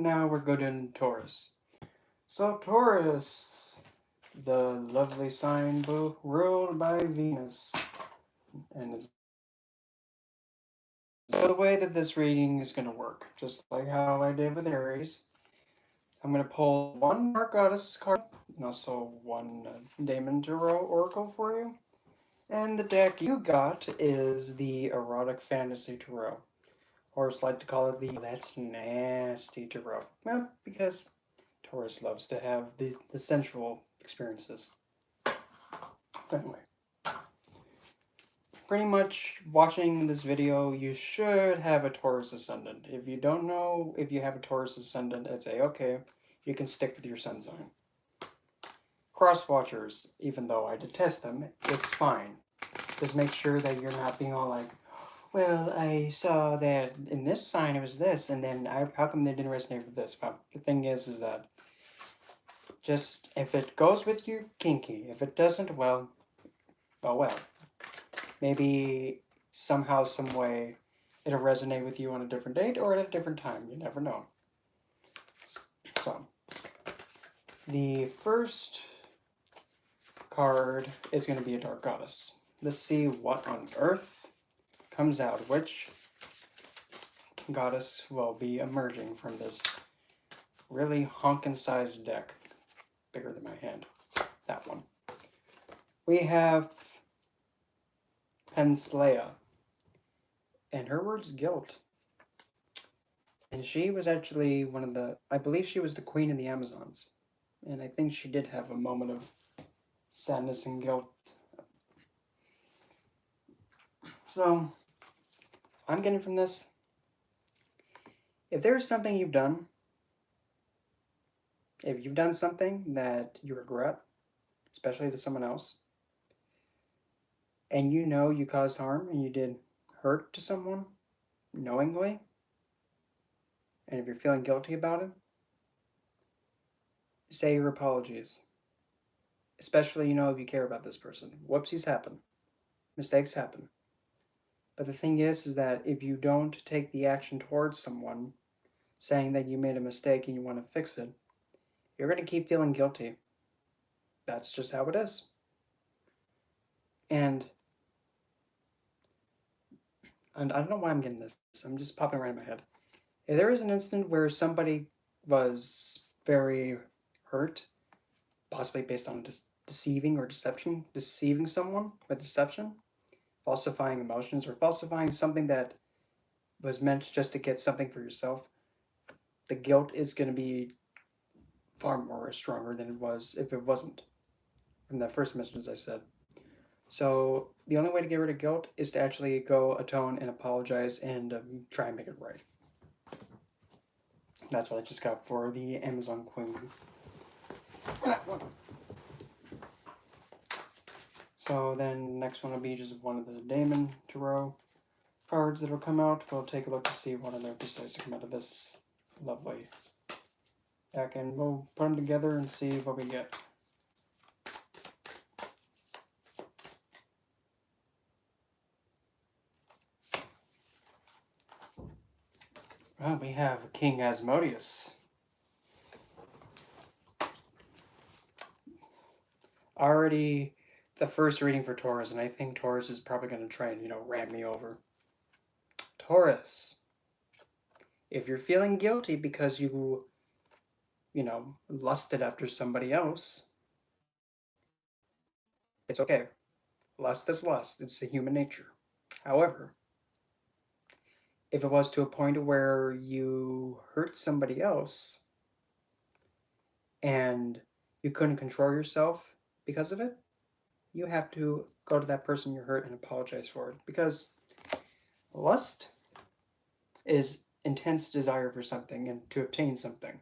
Now we're good in Taurus. So Taurus, the lovely sign ruled by Venus, and it's so the way that this reading is going to work, just like how I did with Aries. I'm going to pull one Dark Goddess card and also one Daemon Tarot Oracle for you. And the deck you got is the Erotic Fantasy Tarot. Or as I like to call it, the That's Nasty Tarot. Well, because Taurus loves to have the sensual experiences. Anyway, pretty much watching this video, you should have a Taurus Ascendant. If you don't know if you have a Taurus Ascendant, I'd say, okay, you can stick with your Sun sign. Cross watchers, even though I detest them, it's fine. Just make sure that you're not being all like, well, I saw that in this sign it was this, and then how come they didn't resonate with this? Well, the thing is that just, if it goes with you, kinky. If it doesn't, well, oh well. Maybe somehow, some way, it'll resonate with you on a different date or at a different time. You never know. So, the first card is going to be a Dark Goddess. Let's see what on earth comes out. Which goddess will be emerging from this really honkin'-sized deck. Bigger than my hand. That one. We have Penslea, and her word's guilt. And she was actually one of the, I believe she was the queen of the Amazons. And I think she did have a moment of sadness and guilt. So, I'm getting from this, if there's something you've done, if you've done something that you regret, especially to someone else, and you know you caused harm and you did hurt to someone knowingly, and if you're feeling guilty about it, say your apologies. Especially, if you care about this person. Whoopsies happen. Mistakes happen. But the thing is that if you don't take the action towards someone, saying that you made a mistake and you want to fix it, you're going to keep feeling guilty. That's just how it is. And I don't know why I'm getting this. I'm just popping right in my head. If there is an instant where somebody was very hurt, possibly based on deceiving or deception, deceiving someone with deception, falsifying emotions, or falsifying something that was meant just to get something for yourself, the guilt is going to be far more stronger than it was if it wasn't. From that first message, as I said. So the only way to get rid of guilt is to actually go atone and apologize and try and make it right. That's what I just got for the Amazon Queen. So then next one will be just one of the Daemon Tarot cards that will come out. We'll take a look to see what other decides to come out of this lovely deck, and we'll put them together and see what we get. Well, we have King Asmodius. Already the first reading for Taurus, and I think Taurus is probably going to try and, ram me over. Taurus, if you're feeling guilty because you lusted after somebody else, it's okay. Lust is lust. It's a human nature. However, if it was to a point where you hurt somebody else and you couldn't control yourself because of it, you have to go to that person you hurt and apologize for it. Because lust is intense desire for something and to obtain something.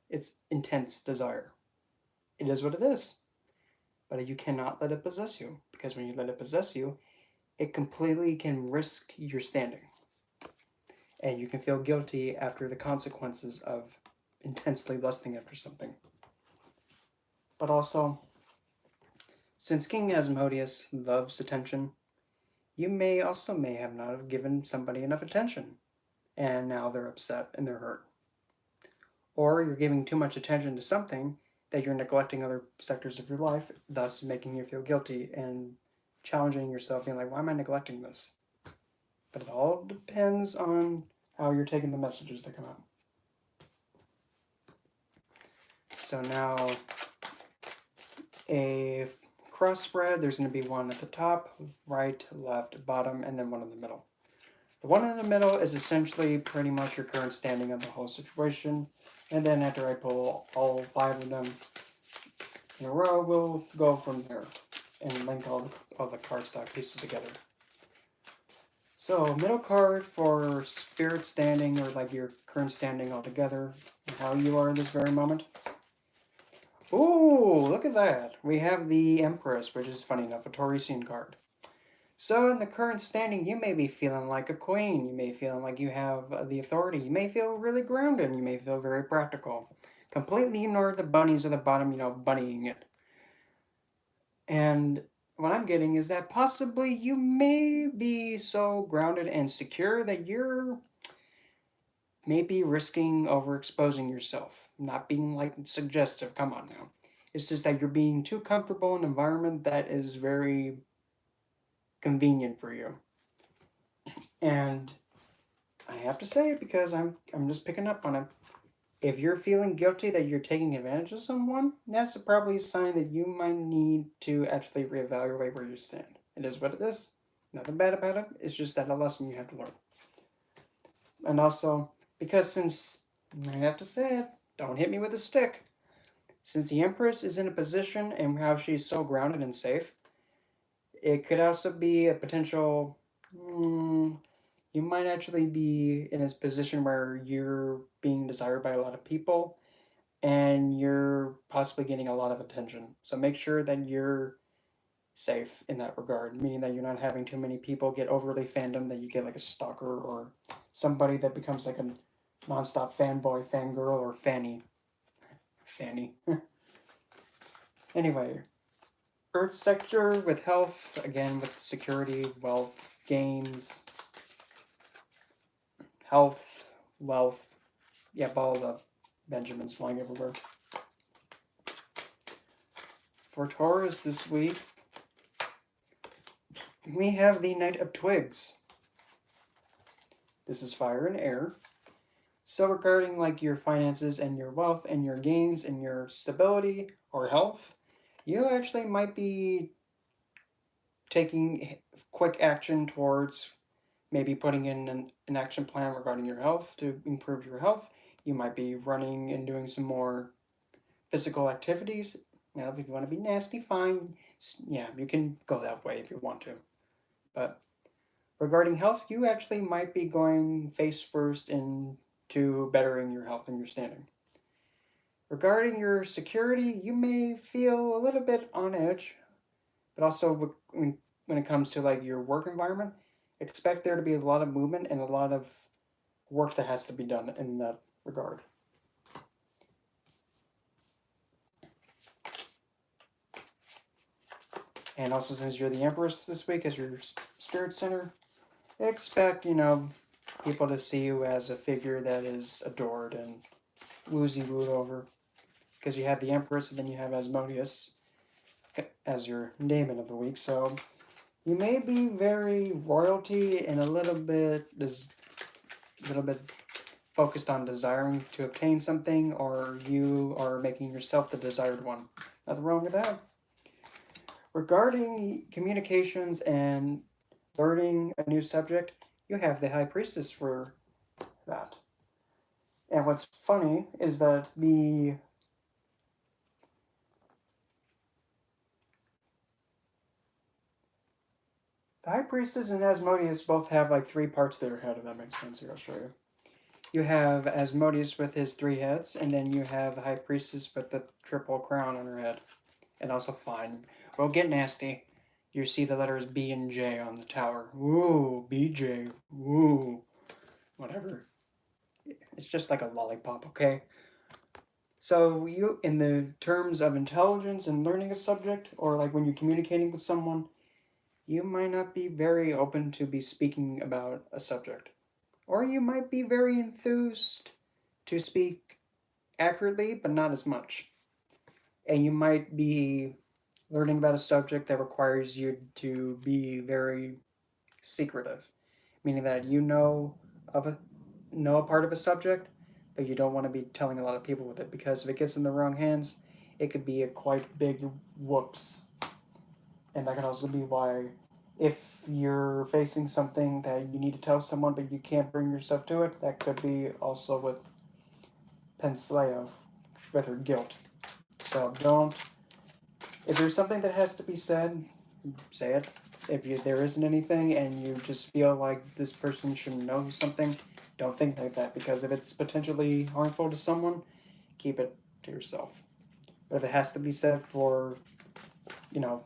It's intense desire. It is what it is. But you cannot let it possess you, because when you let it possess you, it completely can risk your standing. And you can feel guilty after the consequences of intensely lusting after something. But also, since King Asmodius loves attention, you may have not have given somebody enough attention, and now they're upset and they're hurt. or you're giving too much attention to something that you're neglecting other sectors of your life, thus making you feel guilty and challenging yourself, being like, why am I neglecting this? But it all depends on how you're taking the messages that come out. So now, a cross spread, there's going to be one at the top, right, left, bottom, and then one in the middle. The one in the middle is essentially pretty much your current standing of the whole situation. And then after I pull all 5 of them in a row, we'll go from there and link all the cardstock pieces together. So middle card for spirit standing, or like your current standing altogether, how you are in this very moment. Ooh, look at that. We have the Empress, which is funny enough, a Taurusian card. So in the current standing, you may be feeling like a queen. You may feel like you have the authority. You may feel really grounded. You may feel very practical. Completely ignore the bunnies at the bottom, bunnying it. And what I'm getting is that possibly you may be so grounded and secure that you're maybe risking overexposing yourself. Not being like suggestive, come on now. It's just that you're being too comfortable in an environment that is very convenient for you. And I have to say it because I'm just picking up on it. If you're feeling guilty that you're taking advantage of someone, that's probably a sign that you might need to actually reevaluate where you stand. It is what it is. Nothing bad about it. It's just that a lesson you have to learn. And also, because since, I have to say it, don't hit me with a stick. Since the Empress is in a position and how she's so grounded and safe, it could also be a potential... you might actually be in a position where you're being desired by a lot of people and you're possibly getting a lot of attention. So make sure that you're safe in that regard, meaning that you're not having too many people get overly fandom, that you get like a stalker or somebody that becomes like a nonstop fanboy, fangirl, or fanny. Anyway, Earth sector with health, again with security, wealth, gains, health, wealth. Yep, all the Benjamins flying everywhere. For Taurus this week, we have the Knight of Twigs. This is fire and air. So regarding like your finances and your wealth and your gains and your stability or health, you actually might be taking quick action towards maybe putting in an action plan regarding your health to improve your health. You might be running and doing some more physical activities. Now, if you want to be nasty, fine. Yeah, you can go that way if you want to. But regarding health, you actually might be going face first into bettering your health and your standing. Regarding your security, you may feel a little bit on edge, but also when it comes to like your work environment, expect there to be a lot of movement and a lot of work that has to be done in that regard. And also, since you're the Empress this week as your spirit center, expect, people to see you as a figure that is adored and woozy-wooed over. Because you have the Empress and then you have Asmodius as your daemon of the week. So you may be very royalty and a little bit focused on desiring to obtain something, or you are making yourself the desired one. Nothing wrong with that. Regarding communications and learning a new subject, you have the High Priestess for that. And what's funny is that the High Priestess and Asmodius both have like 3 parts to their head, if that makes sense. Here, I'll show you. You have Asmodius with his 3 heads, and then you have the High Priestess with the triple crown on her head. And also, fine, we'll get nasty. You see the letters B and J on the tower. Ooh, BJ. Ooh. Whatever. It's just like a lollipop, okay? So you, in the terms of intelligence and learning a subject, or like when you're communicating with someone, you might not be very open to be speaking about a subject. Or you might be very enthused to speak accurately, but not as much. And you might be learning about a subject that requires you to be very secretive, meaning that you know a part of a subject, but you don't want to be telling a lot of people with it, because if it gets in the wrong hands, it could be a quite big whoops. And that can also be why, if you're facing something that you need to tell someone but you can't bring yourself to it, that could be also with Penslea, with her guilt. So don't. If there's something that has to be said, say it. There isn't anything and you just feel like this person should know something, don't think like that, because if it's potentially harmful to someone, keep it to yourself. But if it has to be said for, you know,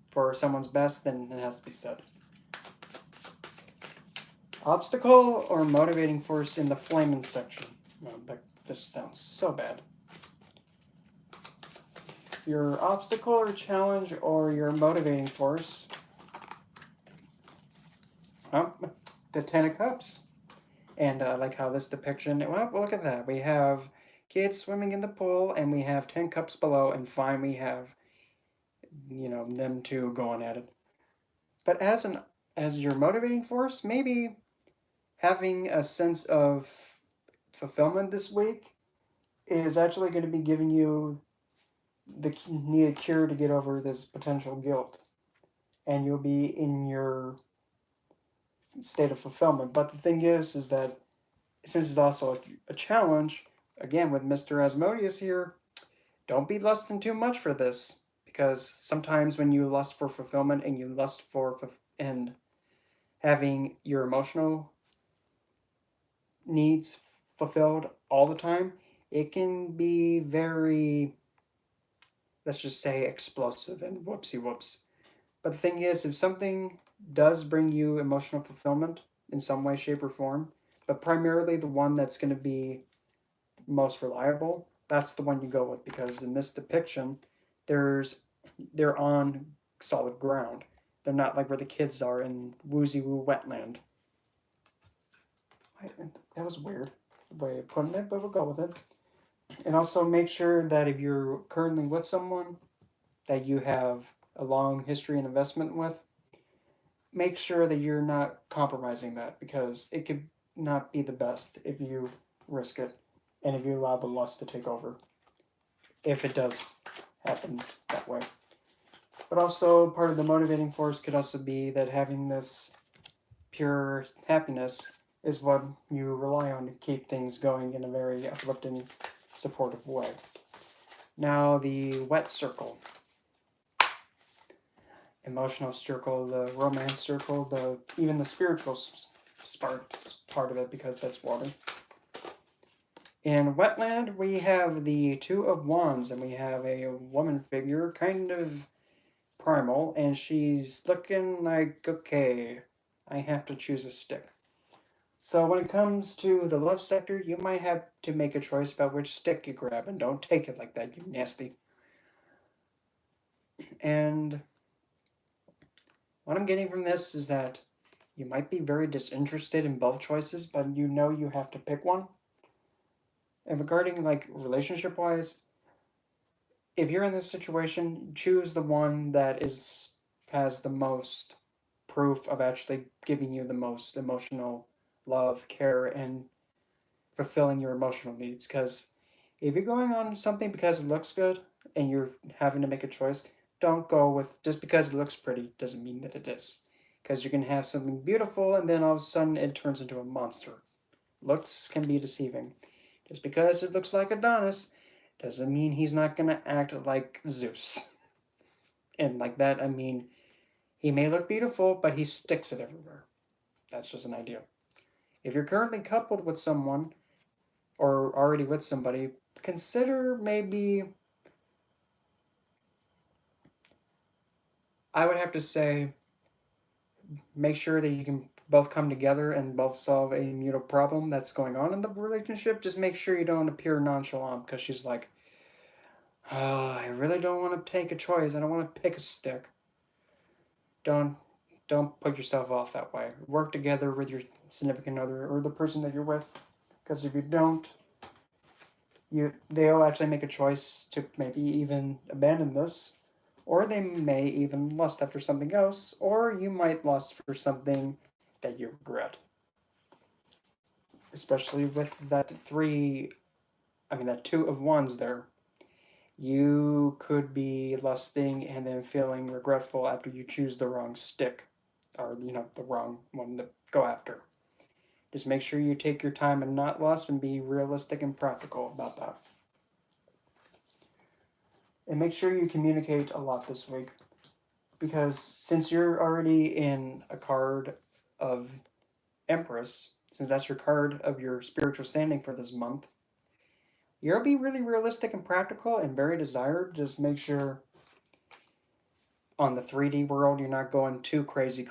for someone's best, then it has to be said. Obstacle or motivating force in the flaming section. No, that just sounds so bad. Your obstacle or challenge or your motivating force. The Ten of Cups. And I like how this depiction, well, look at that. We have kids swimming in the pool, and we have 10 cups below, and fine, we have, them two going at it. But as your motivating force, maybe having a sense of fulfillment this week is actually going to be giving you the needed cure to get over this potential guilt. And you'll be in your state of fulfillment. But the thing is that since it's also a challenge, again with Mr. Asmodius here, don't be lusting too much for this, because sometimes when you lust for fulfillment and you lust for and having your emotional needs fulfilled all the time, it can be very, let's just say, explosive and whoopsie whoops. But the thing is, if something does bring you emotional fulfillment in some way, shape, or form, but primarily the one that's going to be most reliable, that's the one you go with, because in this depiction, they're on solid ground. They're not like where the kids are in Woozy Woo Wetland. That was weird the way of putting it, but we'll go with it. And also make sure that if you're currently with someone that you have a long history and investment with, make sure that you're not compromising that, because it could not be the best if you risk it and if you allow the lust to take over, if it does happen that way. But also, part of the motivating force could also be that having this pure happiness is what you rely on to keep things going in a very uplifting, supportive way. Now, the wet circle. Emotional circle, the romance circle, even the spiritual part of it, because that's water. In Wetland, we have the Two of Wands, and we have a woman figure, kind of primal, and she's looking like, okay, I have to choose a stick. So when it comes to the love sector, you might have to make a choice about which stick you grab, and don't take it like that, you nasty. And what I'm getting from this is that you might be very disinterested in both choices, but you know you have to pick one. And regarding like relationship wise, if you're in this situation, choose the one that has the most proof of actually giving you the most emotional love, care, and fulfilling your emotional needs. Because if you're going on something because it looks good and you're having to make a choice, don't go with just because it looks pretty doesn't mean that it is. Because you can have something beautiful and then all of a sudden it turns into a monster. Looks can be deceiving. Just because it looks like Adonis doesn't mean he's not going to act like Zeus. And like that, I mean, he may look beautiful, but he sticks it everywhere. That's just an idea. If you're currently coupled with someone or already with somebody, consider maybe, I would have to say, make sure that you can both come together and both solve a mutual problem that's going on in the relationship. Just make sure you don't appear nonchalant, because she's like, oh, I really don't want to take a choice. I don't want to pick a stick. Don't put yourself off that way. Work together with your significant other or the person that you're with, because if you don't, They'll actually make a choice to maybe even abandon this, or they may even lust after something else, or you might lust for something that you regret. Especially with that that two of wands there. You could be lusting and then feeling regretful after you choose the wrong stick, or the wrong one to go after. Just make sure you take your time and not lust, and be realistic and practical about that. And make sure you communicate a lot this week, because since you're already in a card of Empress, since that's your card of your spiritual standing for this month, you'll be really realistic and practical and very desired. Just make sure on the 3D world you're not going too crazy.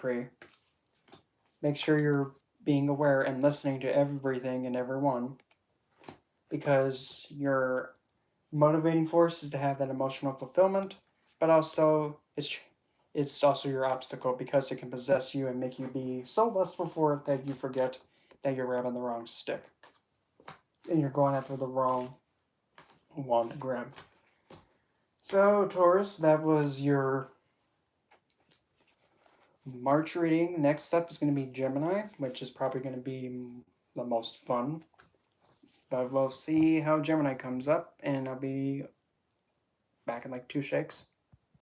Make sure you're being aware and listening to everything and everyone, because your motivating force is to have that emotional fulfillment, but also it's also your obstacle, because it can possess you and make you be so lustful for it that you forget that you're grabbing the wrong stick and you're going after the wrong one to grab. So, Taurus, that was your March reading. Next up is going to be Gemini, which is probably going to be the most fun. But we'll see how Gemini comes up, and I'll be back in like 2 shakes.